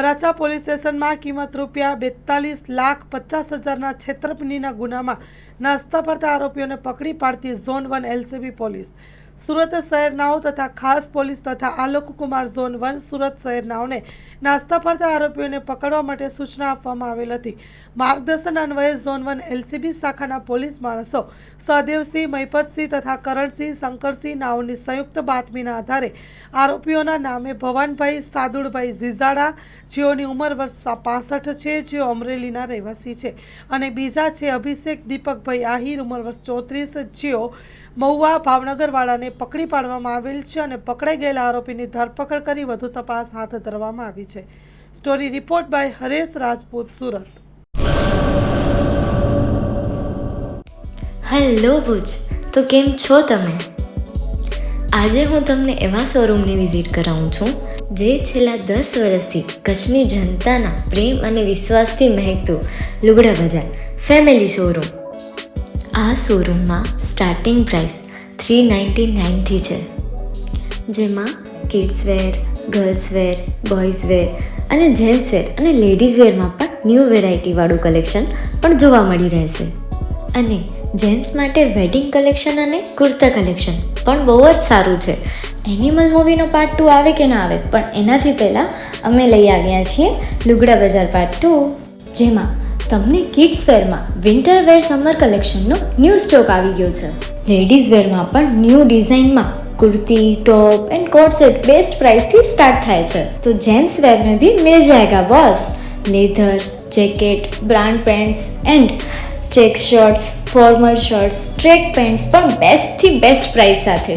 Varachha police સ્ટેશનમાં કિંમત ₹42,50,50,000ના છેતરપિંડીના ગુનામાં નાસ્તા ફરતા આરોપીઓને પકડી પાડતી ઝોન 1 એલસીબી પોલીસ, સુરત શહેરનાઓ તથા ખાસ પોલીસ તથા આલોકકુમાર ઝોન 1 સુરત શહેરનાઓને નાસ્તા ફરતા આરોપીઓને પકડવા માટે સૂચના આપવામાં આવેલ હતી। માર્ગદર્શન અન્વયે ઝોન 1 એલસીબી શાખાના પોલીસ માણસો સહદેવસિંહ, મહિપતસિંહ તથા કરણસિંહ, શંકરસિંહ નાઓની સંયુક્ત બાતમીના આધારે આરોપીઓના નામે ભવાનભાઈ સાદુડભાઈ ઝીઝાડા, જેઓની ઉંમર વર્ષ 65 છે, જેઓ અમરેલીના રહેવાસી છે, અને બીજા છે અભિષેક દીપકભાઈ આહિર, ઉંમર વર્ષ 34, જેઓ મહુવા ભાવનગરવાળાને પકડી પાડવામાં આવેલ છે અને પકડાઈ ગયેલા આરોપીની ધરપકડ કરી વધુ તપાસ હાથ ધરવામાં આવી છે। Story report by Haresh Rajput, Surat. Hello Bhuj, તો કેમ છો તમે? આજે હું તમને એવા શોરૂમની વિઝિટ કરાવું છું જે છેલ્લા 10 વર્ષથી કચ્છની જનતાના પ્રેમ અને વિશ્વાસથી મહેકતું લુગડા બજાર ફેમિલી શોરૂમ। આ શોરૂમમાં સ્ટાર્ટિંગ પ્રાઇસ 399થી છે, જેમાં kids wear, girls wear, boys wear અને જેન્ટ્સ વેર અને લેડીઝ વેરમાં પણ ન્યૂ વેરાયટીવાળું કલેક્શન પણ જોવા મળી રહેશે। અને જેન્ટ્સ માટે વેડિંગ કલેક્શન અને કુર્તા કલેક્શન પણ બહુ જ સારું છે। એનિમલ મૂવીનો પાર્ટ 2 આવે કે ના આવે, પણ એનાથી પહેલાં અમે લઈ આવ્યા છીએ લુગડા બજાર પાર્ટ 2, જેમાં તમને કિડ્સ વેરમાં વિન્ટર વેર સમર કલેક્શનનો ન્યૂ સ્ટોક આવી ગયો છે। લેડીઝ વેરમાં પણ ન્યૂ ડિઝાઇનમાં kurti, top and coat set best price थी स्टार्ट थाय छे। तो जेंट्स वेर में भी मिल जाएगा boss. Leather, jacket, brand pants and check shirts, formal shirts, track pants पर बेस्ट थी बेस्ट प्राइस साथे।